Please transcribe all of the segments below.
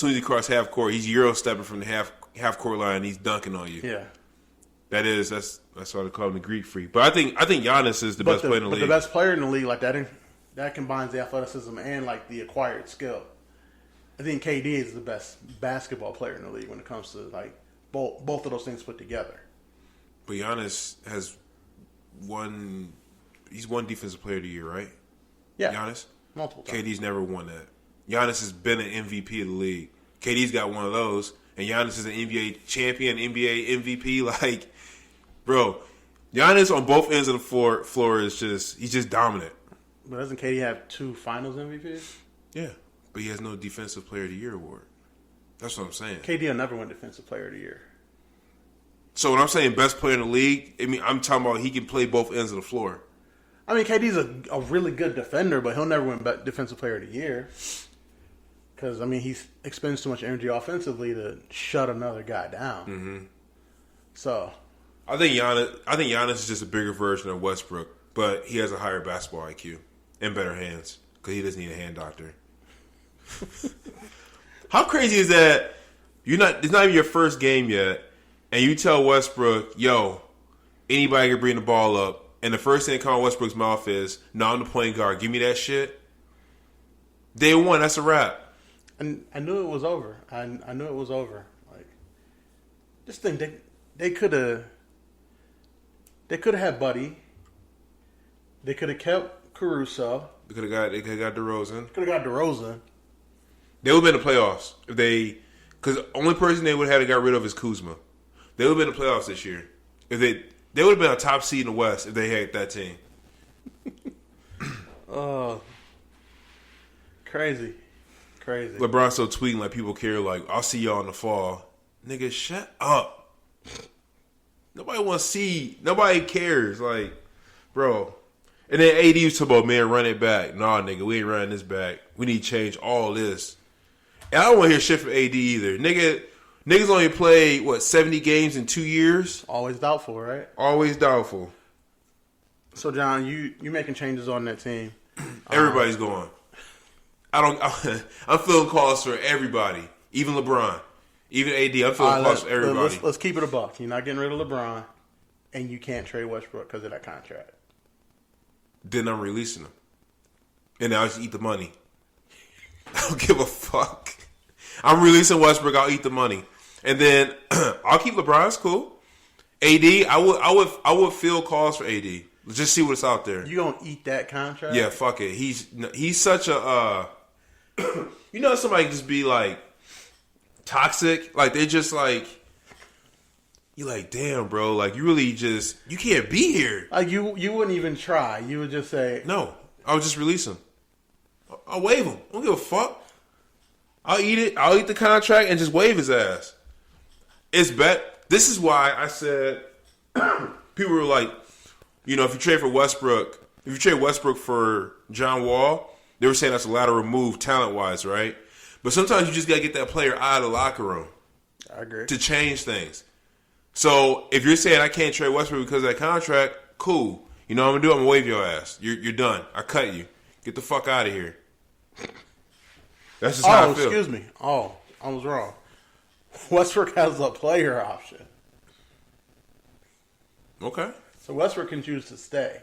soon as he crosses half court, he's Euro stepping from the half court line and he's dunking on you. Yeah. That's why they call him the Greek freak. But I think Giannis is the best player in the league. But the best player in the league, like that combines the athleticism and like the acquired skill. I think KD is the best basketball player in the league when it comes to like both of those things put together. But Giannis has won. He's won Defensive Player of the Year, right? Yeah, Giannis multiple times. KD's never won that. Giannis has been an MVP of the league. KD's got one of those, and Giannis is an NBA champion, NBA MVP. Like, bro, Giannis on both ends of the floor is he's just dominant. But doesn't KD have 2 Finals MVPs? Yeah, but he has no Defensive Player of the Year award. That's what I'm saying. KD will never win Defensive Player of the Year. So when I'm saying best player in the league, I mean I'm talking about he can play both ends of the floor. I mean, KD's a really good defender, but he'll never win Defensive Player of the Year. Because, I mean, he expends too much energy offensively to shut another guy down. Mm-hmm. So, I think Giannis is just a bigger version of Westbrook, but he has a higher basketball IQ and better hands because he doesn't need a hand doctor. How crazy is that? It's not even your first game yet, and you tell Westbrook, "Yo, anybody can bring the ball up," and the first thing that comes out of Westbrook's mouth is, "No, I'm the point guard. Give me that shit." Day one, that's a wrap. And I knew it was over. I knew it was over. Like, just think they could have had Buddy. They could have kept Caruso. They could have got DeRozan. Could have got DeRozan. They would have been in the playoffs if because the only person they would have had to got rid of is Kuzma. They would have been in the playoffs this year if they would have been a top seed in the West if they had that team. Oh, crazy. LeBron still tweeting like people care. Like, I'll see y'all in the fall. Nigga, shut up. Nobody wants to see. Nobody cares. Like, bro. And then AD was talking about, man, run it back. Nah, nigga, we ain't running this back. We need to change all this. And I don't want to hear shit from AD either. Niggas only played, 70 games in 2 years? Always doubtful, right? Always doubtful. So, John, you making changes on that team. Everybody's going. I'm feeling calls for everybody. Even LeBron. Even AD. I'm feeling calls for everybody. Let's keep it a buck. You're not getting rid of LeBron, and you can't trade Westbrook because of that contract. Then I'm releasing him. And I'll just eat the money. I don't give a fuck. I'm releasing Westbrook. I'll eat the money. And then I'll keep LeBron. It's cool. AD, I would feel calls for AD. Just see what's out there. You gonna eat that contract? Yeah, fuck it. He's such a somebody can just be like toxic. Like they just like you like, damn, bro, like you really just you can't be here. Like you wouldn't even try. You would just say no. I would just release him. I'll waive him. I don't give a fuck. I'll eat it. I'll eat the contract and just waive his ass. It's bet. This is why I said people were like, if you trade Westbrook for John Wall, they were saying that's a lateral move talent-wise, right? But sometimes you just got to get that player out of the locker room. I agree. To change things. So if you're saying I can't trade Westbrook because of that contract, cool. You know what I'm going to do? I'm going to waive your ass. You're done. I cut you. Get the fuck out of here. That's just how I feel. Excuse me. Oh, I was wrong. Westbrook has a player option. Okay. So Westbrook can choose to stay.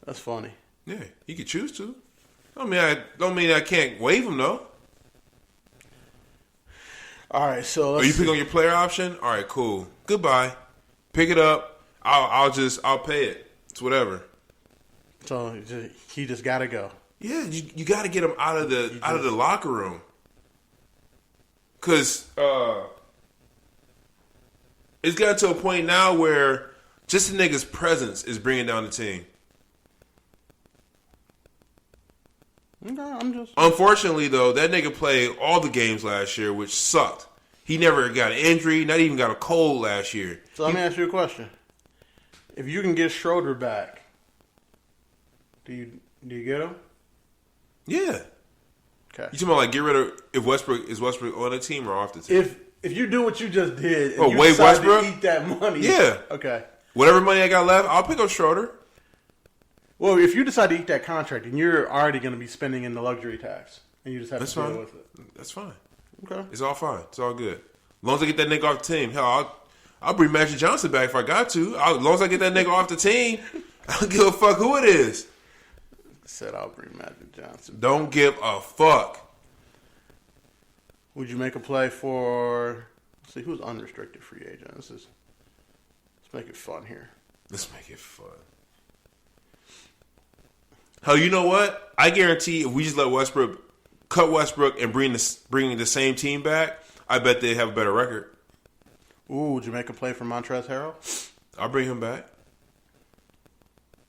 That's funny. Yeah, he could choose to. Don't mean I can't waive him though. All right, so you pick on your player option. All right, cool. Goodbye. Pick it up. I'll pay it. It's whatever. So he just gotta go. Yeah, you got to get him out of the locker room. Cause it's gotten to a point now where just the nigga's presence is bringing down the team. Okay, Unfortunately, though, that nigga played all the games last year, which sucked. He never got an injury, not even got a cold last year. So let me ask you a question. If you can get Schroeder back, do you get him? Yeah. Okay. You talking about like get rid of is Westbrook on the team or off the team? If you do what you just did and you waive decide Westbrook? to eat that money. Yeah. Okay. Whatever money I got left, I'll pick up Schroeder. Well, if you decide to eat that contract, then you're already going to be spending in the luxury tax. And you just have That's to deal fine. with it. That's fine. Okay. It's all fine. It's all good. As long as I get that nigga off the team, hell, I'll bring Magic Johnson back if I got to. As long as I get that nigga off the team, I don't give a fuck who it is. Said I'll bring Magic Johnson. Don't give a fuck. Would you make a play for? Let's see who's unrestricted free agent. Let's make it fun here. Let's make it fun. Hell, you know what? I guarantee if we just let cut Westbrook and bring the same team back, I bet they have a better record. Ooh, would you make a play for Montrezl Harrell? I'll bring him back.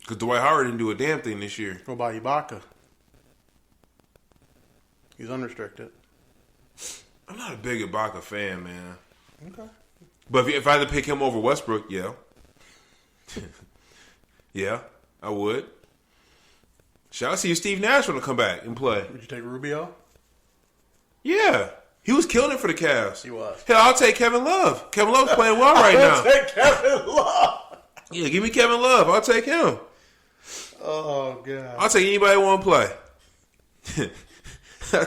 Because Dwight Howard didn't do a damn thing this year. What about Ibaka? He's unrestricted. I'm not a big Ibaka fan, man. Okay. But if I had to pick him over Westbrook, yeah. Yeah, I would. Shout out to you, Steve Nash, want to come back and play. Would you take Rubio? Yeah. He was killing it for the Cavs. He was. Hell, I'll take Kevin Love. Kevin Love's playing well right now. Take Kevin Love. Yeah, give me Kevin Love. I'll take him. Oh god. I'll take anybody that want to play. I'll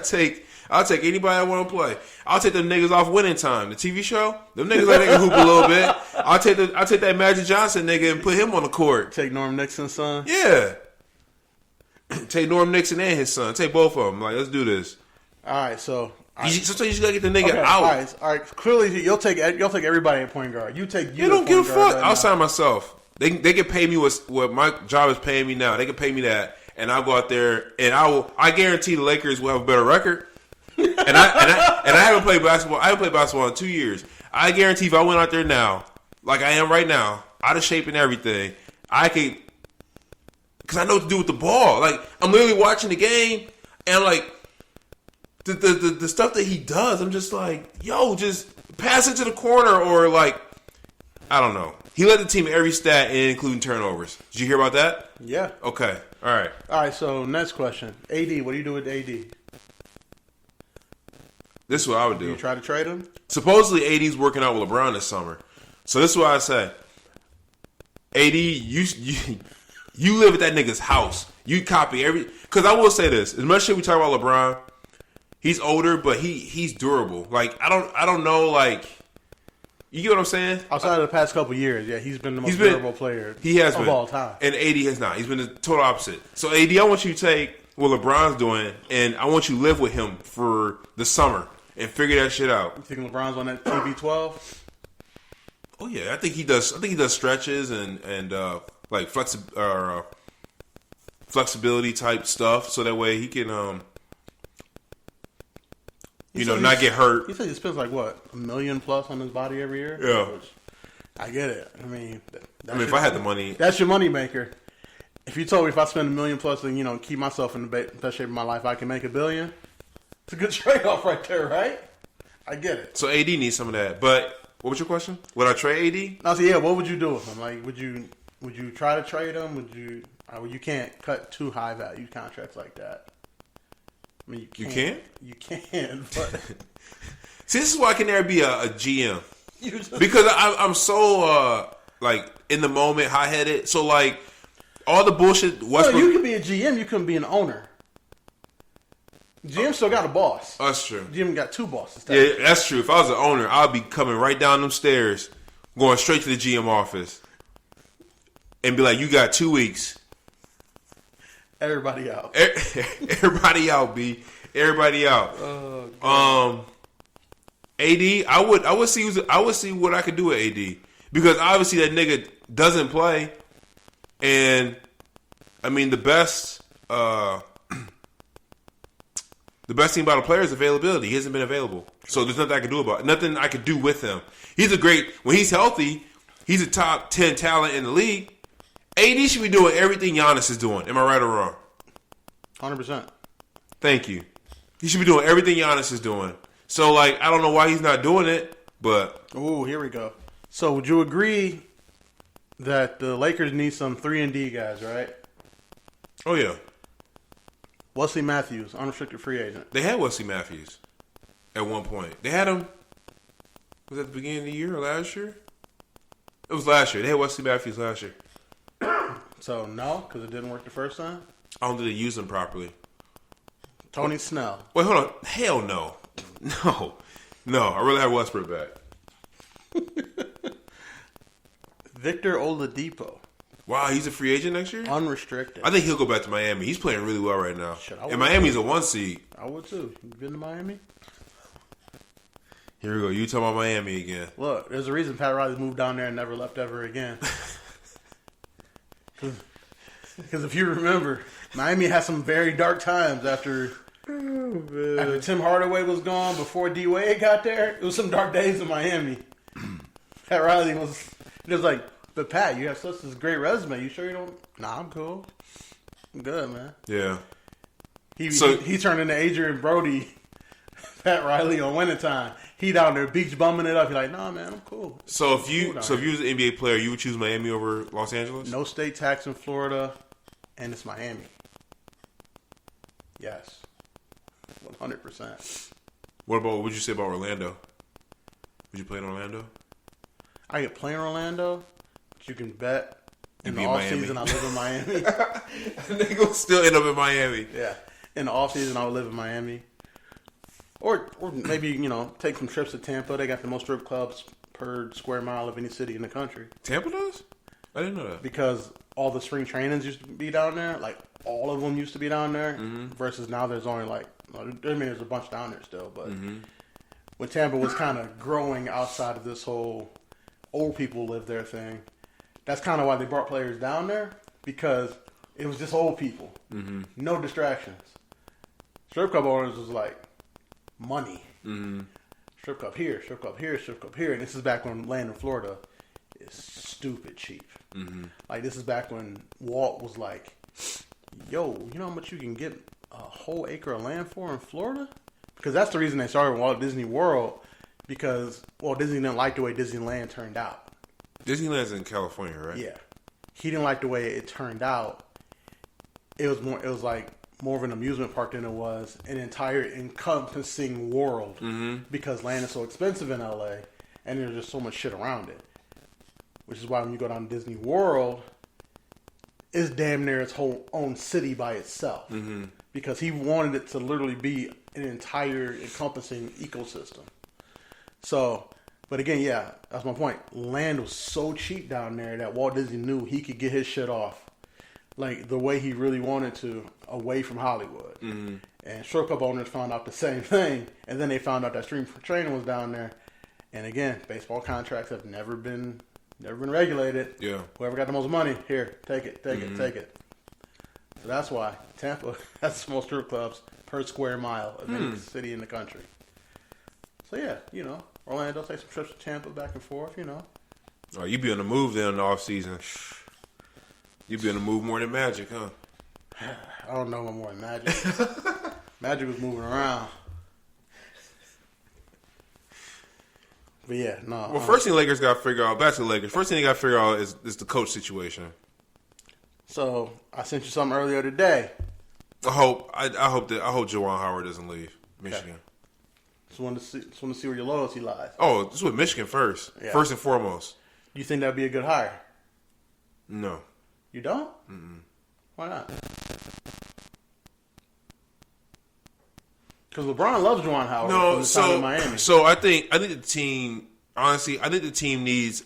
take anybody that want to play. I'll take them niggas off Winning Time, the TV show. Them niggas like they can hoop a little bit. I'll take that Magic Johnson nigga and put him on the court. Take Norm Nixon's son. Yeah. Take Norm Nixon and his son. Take both of them. Like, let's do this. All right, so Sometimes you just gotta get the nigga okay, out. all right. Clearly, you'll take everybody at point guard. You take you. They don't give a fuck. Right I'll sign myself. They can pay me what my job is paying me now. They can pay me that, and I'll go out there and I guarantee the Lakers will have a better record. and I haven't played basketball. I haven't played basketball in 2 years. I guarantee if I went out there now, like I am right now, out of shape and everything, I could, because I know what to do with the ball. Like I'm literally watching the game, and I'm like the stuff that he does, I'm just like, yo, just pass it to the corner or like, I don't know. He led the team in every stat, including turnovers. Did you hear about that? Yeah. Okay. All right. All right. So next question. AD. What do you do with AD? This is what I would Do do. you try to trade him? Supposedly, AD's working out with LeBron this summer. So this is what I say. AD, you live at that nigga's house. You copy every. Because I will say this. As much shit we talk about LeBron, he's older, but he's durable. Like I don't know. Like you get what I'm saying? Outside of the past couple years, yeah, he's been the most durable player he has of been. all time. And AD has not. He's been the total opposite. So AD, I want you to take what LeBron's doing, and I want you to live with him for the summer and figure that shit out. You think LeBron's on that TB12? Oh yeah, I think he does. I think he does stretches and like flexibility type stuff, so that way he can not get hurt. He said he spends like what, $1 million plus on his body every year. Yeah. I get it. I mean, if I had the money, that's your money maker. If you told me if I spend $1 million plus and keep myself in the best shape of my life, I can make $1 billion. It's a good trade off right there, right? I get it. So AD needs some of that. But what was your question? Would I trade AD? I said, yeah. What would you do with him? Like, would you try to trade him? Would you? You can't cut too high value contracts like that. I mean, you can't. You can, but see, this is why I can never be a GM because I'm so like in the moment, high headed. So like all the bullshit. Westbrook, you can be a GM. You couldn't be an owner. GM still got a boss. That's true. GM got two bosses. Yeah, that's true. If I was an owner, I'd be coming right down them stairs, going straight to the GM office, and be like, "You got 2 weeks." Everybody out. Everybody out, B. Everybody out. AD, I would see what I could do with AD because obviously that nigga doesn't play, and I mean the best thing about a player is availability. He hasn't been available, so there's nothing I can do about it. Nothing I could do with him. When he's healthy, he's a top 10 talent in the league. AD should be doing everything Giannis is doing. Am I right or wrong? 100%. Thank you. He should be doing everything Giannis is doing. So, like, I don't know why he's not doing it, but... Ooh, here we go. So, would you agree that the Lakers need some 3-and-D guys, right? Oh, yeah. Wesley Matthews, unrestricted free agent. They had Wesley Matthews at one point. They had him... Was that the beginning of the year or last year? It was last year. They had Wesley Matthews last year. So, no, because it didn't work the first time? I don't think they used him properly. Tony Snell. Wait, hold on. Hell no. No. I'd rather have Westbrook back. Victor Oladipo. Wow, he's a free agent next year? Unrestricted. I think he'll go back to Miami. He's playing really well right now. Shit, And Miami's a 1 seed. I would too. You been to Miami? Here we go. You talking about Miami again. Look, there's a reason Pat Riley moved down there and never left ever again. Because if you remember, Miami had some very dark times after Tim Hardaway was gone, before D Wade got there. It was some dark days in Miami. Pat Riley was like, but Pat, you have such a great resume. You sure you don't? Nah, I'm cool. I'm good, man. Yeah. He turned into Adrian Brody, Pat Riley on winning time. He down there beach bumming it up. He's like, nah, man, I'm cool. So if you was an NBA player, you would choose Miami over Los Angeles? No state tax in Florida, and it's Miami. Yes, 100%. What would you say about Orlando? Would you play in Orlando? I could play in Orlando, but you can bet in the in offseason I live in Miami. They gonna still end up in Miami. Yeah, in the offseason I would live in Miami. Or maybe, take some trips to Tampa. They got the most strip clubs per square mile of any city in the country. Tampa does? I didn't know that. Because all the spring trainings used to be down there. Like, all of them used to be down there. Mm-hmm. Versus now there's only there's a bunch down there still. But when Tampa was kind of growing outside of this whole old people live there thing, that's kind of why they brought players down there. Because it was just old people. Mm-hmm. No distractions. Strip club owners was like, money. Mm-hmm. Strip club here, strip club here, strip club here. And this is back when land in Florida is stupid cheap. Mm-hmm. Like, this is back when Walt was like, yo, you know how much you can get a whole acre of land for in Florida? Because that's the reason they started Walt Disney World, because Walt Disney didn't like the way Disneyland turned out. Disneyland's in California, right? Yeah. He didn't like the way it turned out. It was like more of an amusement park than it was an entire encompassing world, because land is so expensive in LA and there's just so much shit around it. Which is why when you go down to Disney World, it's damn near its whole own city by itself. Mm-hmm. Because he wanted it to literally be an entire encompassing ecosystem. So, but again, yeah, that's my point. Land was so cheap down there that Walt Disney knew he could get his shit off like the way he really wanted to, away from Hollywood. Mm-hmm. And strip club owners found out the same thing, and then they found out that stream for training was down there. And again, baseball contracts have never been regulated. Yeah. Whoever got the most money, here, take it. So that's why Tampa has the most strip clubs per square mile of any city in the country. So yeah, Orlando, take some trips to Tampa back and forth, Oh, you be on the move then in the off season. You be on the move more than Magic, huh? I don't know more than Magic. Magic was moving around. But yeah, no. Well, first thing Lakers got to figure out, back to the Lakers, first thing they got to figure out is the coach situation. So, I sent you something earlier today. I hope Juwan Howard doesn't leave Michigan. Okay. Just want to see where your loyalty lies. Oh, this is with Michigan first. Yeah. First and foremost. You think that'd be a good hire? No. You don't? Mm-mm. Why not? Because LeBron loves Juwan Howard from the time in Miami. So I think the team, honestly, needs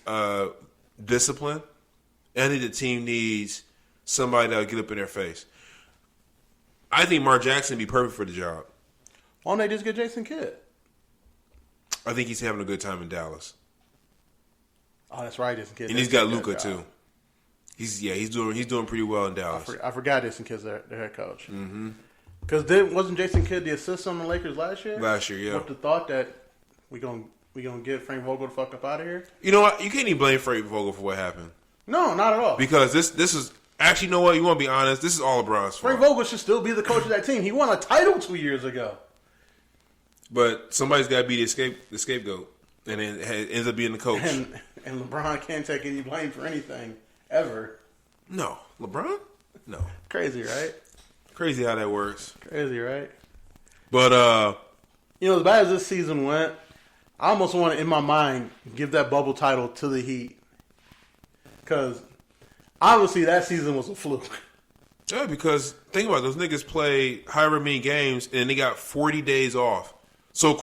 discipline. And I think the team needs somebody that'll get up in their face. I think Mark Jackson would be perfect for the job. Why don't they just get Jason Kidd? I think he's having a good time in Dallas. Oh, that's right, Jason Kidd. And he's got Luka too. He's doing pretty well in Dallas. I forgot Jason Kidd's their head coach. Because wasn't Jason Kidd the assistant on the Lakers last year? Last year, yeah. With the thought that we gonna get Frank Vogel the fuck up out of here. You know what? You can't even blame Frank Vogel for what happened. No, not at all. Because this is actually, you know what? You want to be honest? This is all LeBron's fault. Frank Vogel should still be the coach of that team. He won a title 2 years ago. But somebody's got to be the scapegoat, and it ends up being the coach. And LeBron can't take any blame for anything ever. No, LeBron? No. Crazy, right? Crazy how that works. Crazy, right? But as bad as this season went, I almost want to, in my mind, give that bubble title to the Heat, because obviously that season was a fluke. Yeah, because think about it, those niggas play however many games and they got 40 days off. So